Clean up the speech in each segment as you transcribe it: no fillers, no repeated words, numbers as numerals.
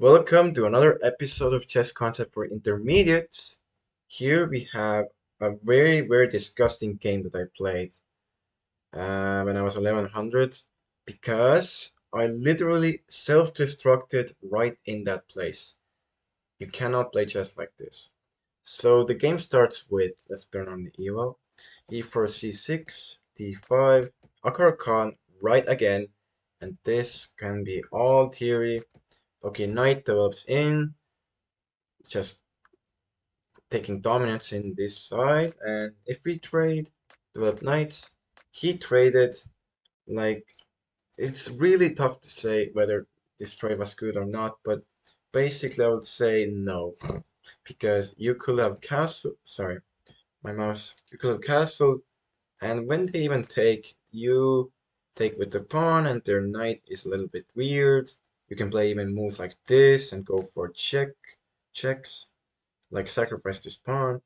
Welcome to another episode of Chess Concept for Intermediates. Here we have a very disgusting game that I played when I was 1100 because I literally self-destructed right in that place. You cannot play chess like this. So the game starts with, let's turn on the eval, e4 c6, d5, Akar Khan, right again, and this can be all theory. Okay, knight develops in, just taking dominance in this side, and if we trade develop knights, he traded like it's really tough to say whether this trade was good or not, but basically I would say no. Because you could have castle, sorry, my mouse, you could have castle, and when they even take, you take with the pawn, and their knight is a little bit weird. You can play even moves like this and go for checks, like sacrifice this pawn.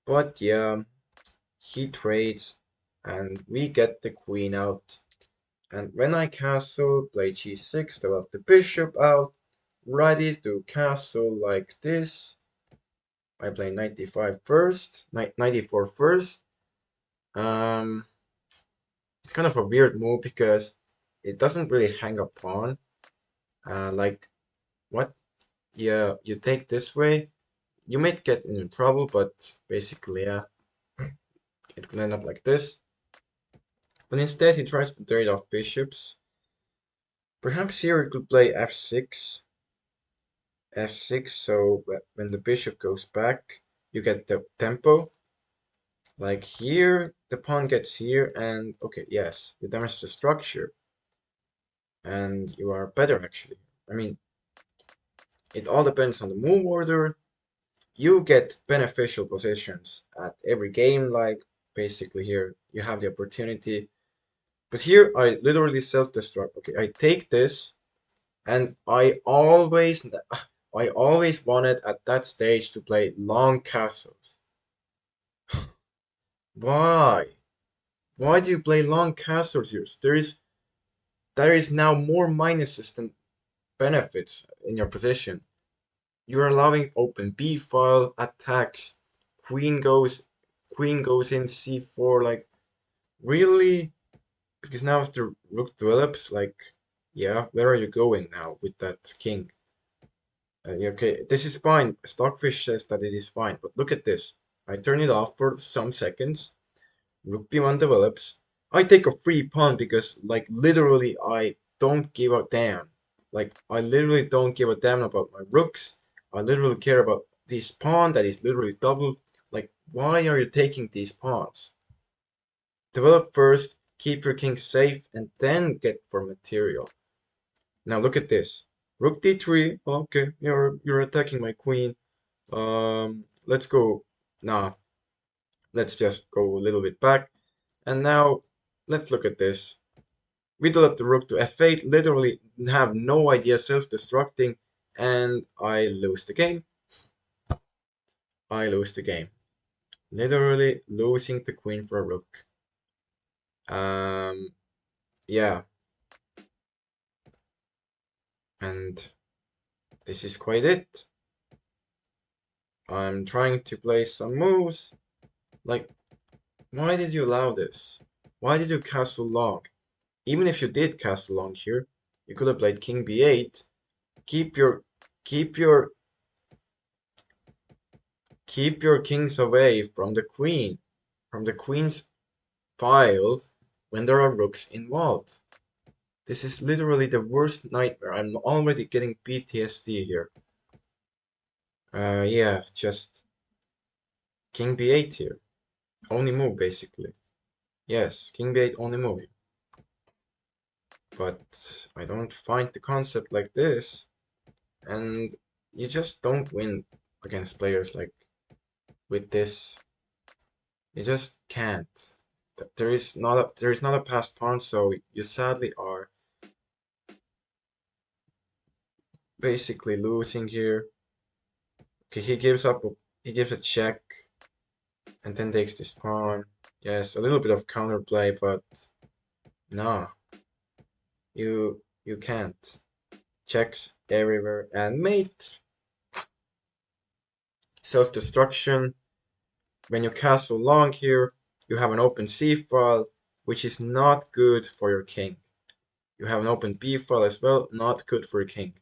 But yeah, he trades and we get the queen out. And when I castle, play g6, develop the bishop out, ready to castle like this. I play knight d5 first, knight e4 first. Um, it's kind of a weird move because it doesn't really hang a pawn. Like, what? Yeah, you take this way, you might get into trouble, but basically, yeah, it could end up like this. But instead, he tries to trade off bishops. Perhaps here we could play f6, f6, so when the bishop goes back, you get the tempo. Like here, the pawn gets here, and okay, yes, you damage the structure, and you are better actually. I mean, it all depends on the move order. You get beneficial positions at every game, like basically here, you have the opportunity. But here, I literally self-destruct. Okay, I take this, and I always wanted at that stage to play long castles. Why? Why do you play long castles here? There is now more minuses than benefits in your position. You're allowing open b file attacks. Queen goes queen goes in c4, like really? Because now if the rook develops, like yeah, where are you going now with that king? Okay, this is fine. Stockfish says that it is fine, but look at this. I turn it off for some seconds. Rook b1 develops. I take a free pawn because, like, literally, I don't give a damn. Like, I literally don't give a damn about my rooks. I literally care about this pawn that is literally double. Like, why are you taking these pawns? Develop first, keep your king safe, and then get for material. Now look at this. Rook d3. Okay, you're attacking my queen. Let's go. Nah, let's just go a little bit back. And now let's look at this. We develop the rook to f8, literally have no idea, self-destructing, and I lose the game. I lose the game. Literally losing the queen for a rook. Um, yeah, and this is quite it. I'm trying to play some moves. Like, why did you allow this? Why did you castle long? Even if you did castle long here, you could have played king b8. Keep your keep your keep your kings away from the queen's file when there are rooks involved. This is literally the worst nightmare. I'm already getting PTSD here. Yeah, just king b8 here. Only move basically. Yes, king b8 only move. But I don't find the concept like this, and you just don't win against players like with this. You just can't. There is not a passed pawn, so you sadly are basically losing here. Okay, he gives a check and then takes this pawn. Yes, a little bit of counterplay, but no, you can't. Checks. everywhere, and mate. Self-destruction. When you castle long here, you have an open c file, which is not good for your king. You have an open b file as well, not good for your king.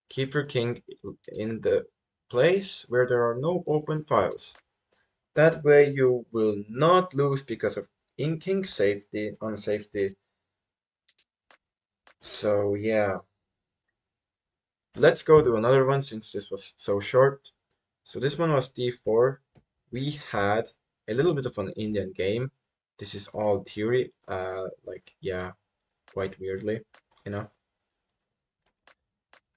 Keep your king in the place where there are no open files. That way you will not lose because of in king safety, on safety. So yeah, let's go to another one since this was so short. So this one was d4. We had a little bit of an Indian game. This is all theory, like yeah, quite weirdly enough.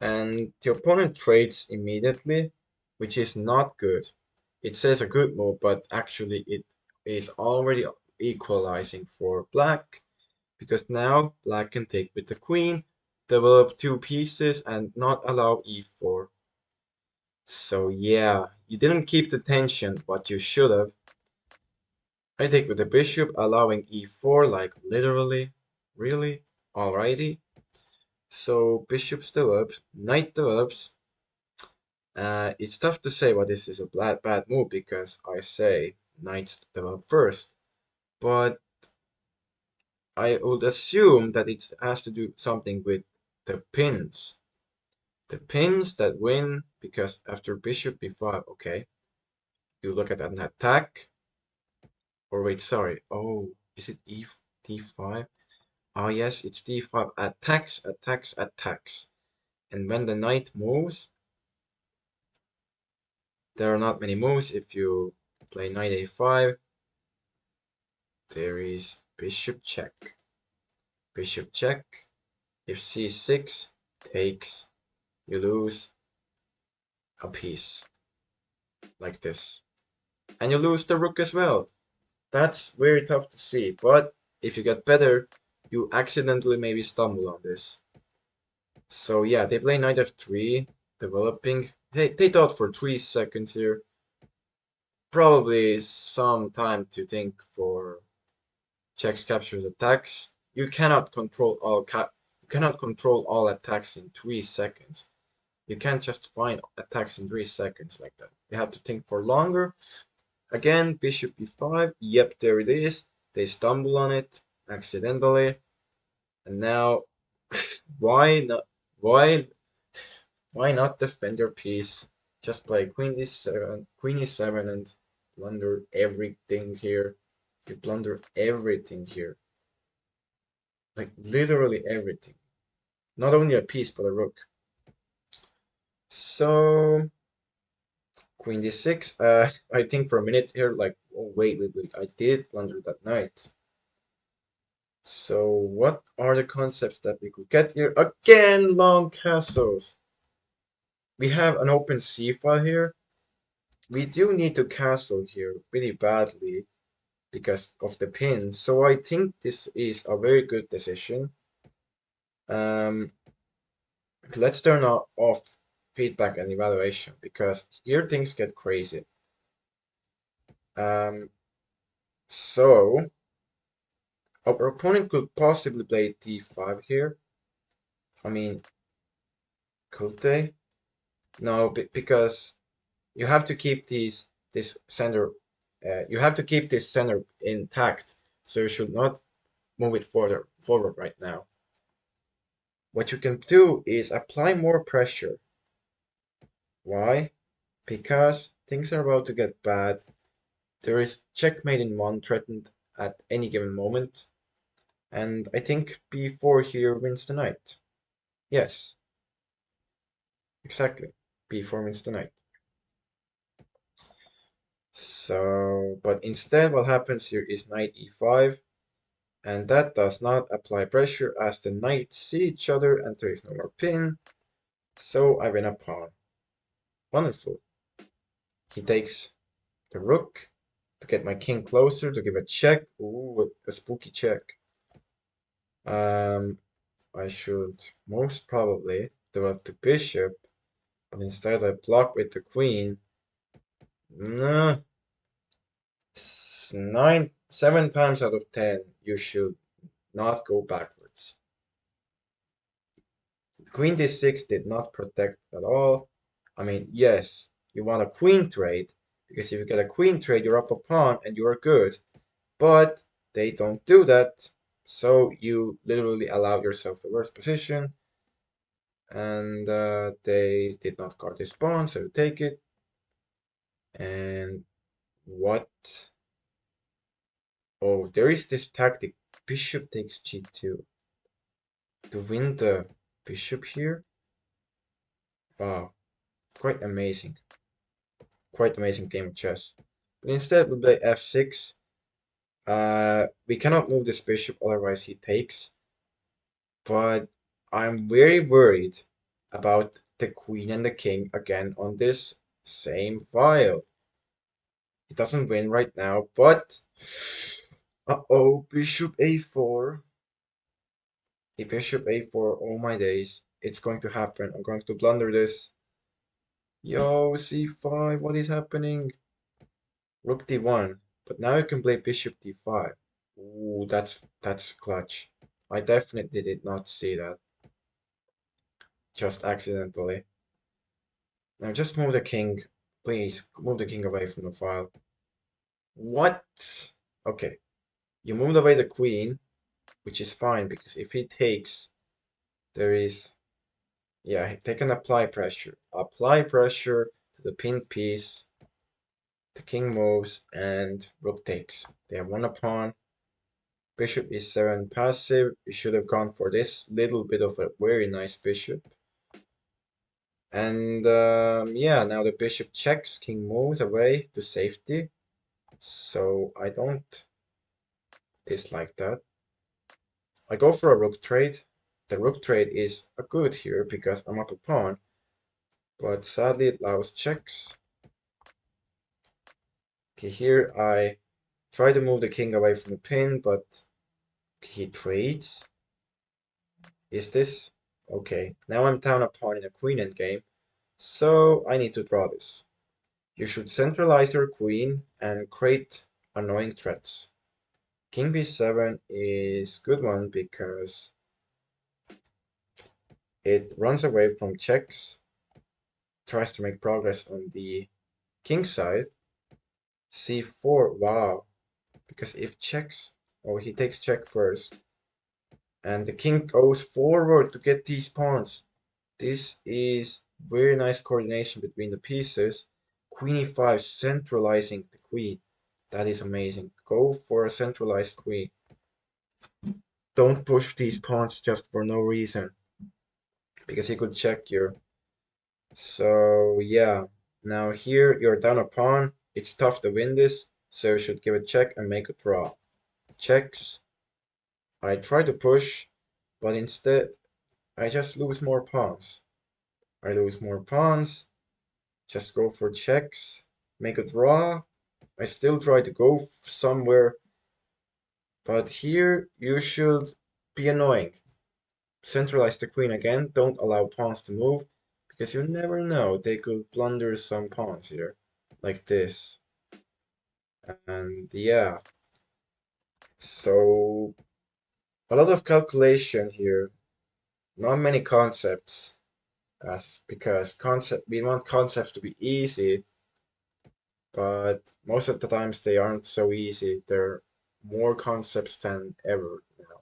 And the opponent trades immediately, which is not good. It says a good move, but actually it is already equalizing for black, because now black can take with the queen, develop two pieces, and not allow e4. So yeah, you didn't keep the tension, but you should have. I take with the bishop, allowing e4, like literally, really, alrighty. So bishop develops, knight develops. It's tough to say what this is a bad move because I say knights develop first, but I would assume that it has to do something with the pins. The pins that win because after bishop b5, okay, you look at an attack, or wait, sorry, oh, is it d5? Oh yes, it's d5, attacks, attacks, attacks. And when the knight moves, there are not many moves. If you play knight a5, there is bishop check. Bishop check. If c6 takes, you lose a piece like this. And you lose the rook as well. That's very tough to see. But if you get better, you accidentally maybe stumble on this. So yeah, they play knight f3, developing. They thought for 3 seconds here. Probably some time to think for checks, captures, attacks. You cannot control all attacks in 3 seconds. You can't just find attacks in 3 seconds like that. You have to think for longer. Again, bishop b5. Yep, there it is. They stumble on it accidentally. And now, why not? Why why not defend your piece? Just play queen e7, and blunder everything here. You blunder everything here. Like literally everything. Not only a piece, but a rook. So queen d6. I think for a minute here, like, oh wait, I did blunder that knight. So what are the concepts that we could get here? Again, long castles. We have an open c file here. We do need to castle here really badly because of the pin. So I think this is a very good decision. Um, let's turn off feedback and evaluation because here things get crazy. Um, so our opponent could possibly play d5 here. I mean, could they? No, because you have to keep this center. You have to keep this center intact. So you should not move it forward right now. What you can do is apply more pressure. Why? Because things are about to get bad. There is checkmate in one threatened at any given moment. And I think b4 here wins the knight. Yes, exactly. b4 wins the knight. So, but instead what happens here is knight e5. And that does not apply pressure as the knights see each other and there is no more pin. So I win a pawn. Wonderful. He takes the rook to get my king closer to give a check. Ooh, a spooky check. I should most probably develop the bishop, but instead I block with the queen. No, 7 times out of 10, you should not go backwards. Queen d6 did not protect at all. I mean, yes, you want a queen trade, because if you get a queen trade, you're up a pawn and you are good. But they don't do that, so you literally allow yourself a worse position. And they did not guard this pawn, so you take it. And what? Oh, there is this tactic. Bishop takes g2 to win the bishop here. Wow, quite amazing. Quite amazing game of chess. But instead we play f6. We cannot move this bishop, otherwise he takes. But I'm very worried about the queen and the king again on this same file. He doesn't win right now, but uh-oh, bishop a4. A bishop a4, oh my days. It's going to happen. I'm going to blunder this. Yo, c5, what is happening? Rook d1. But now you can play bishop d5. Ooh, that's clutch. I definitely did not see that. Just accidentally. Now just move the king. Please, move the king away from the file. What? Okay. You moved away the queen, which is fine, because if he takes, there is... Yeah, take an apply pressure. Apply pressure to the pinned piece. The king moves, and rook takes. They have won a pawn. Bishop e7 passive. You should have gone for this little bit of a very nice bishop. And yeah, now the bishop checks, king moves away to safety. So I don't dislike that. I go for a rook trade. The rook trade is a good here because I'm up a pawn. But sadly it allows checks. Okay, here I try to move the king away from the pin, but he trades. Is this? Okay, now I'm down a pawn in a queen endgame. So I need to draw this. You should centralize your queen and create annoying threats. King b7 is good one because it runs away from checks, tries to make progress on the king side. c4, wow, because if checks, oh, he takes check first, and the king goes forward to get these pawns. This is very nice coordination between the pieces. Queen e5 centralizing the queen. That is amazing. Go for a centralized queen. Don't push these pawns just for no reason, because he could check you. So yeah, now here you're down a pawn. It's tough to win this, so you should give a check and make a draw. Checks. I try to push, but instead I just lose more pawns. I lose more pawns. Just go for checks, make a draw. I still try to go somewhere, but here you should be annoying. Centralize the queen again, don't allow pawns to move, because you never know, they could blunder some pawns here, like this. And yeah, so a lot of calculation here, not many concepts, because we want concepts to be easy, but most of the times they aren't so easy. There are more concepts than ever now.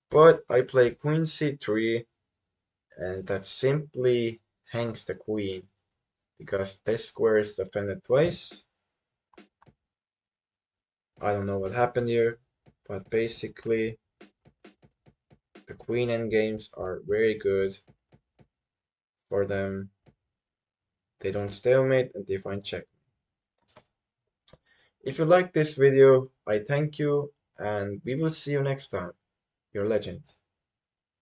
But I play queen c3, and that simply hangs the queen, because this square is defended twice. I don't know what happened here, but basically the queen endgames are very good for them. They don't stalemate and they find check. If you like this video, I thank you, and we will see you next time. Your legend.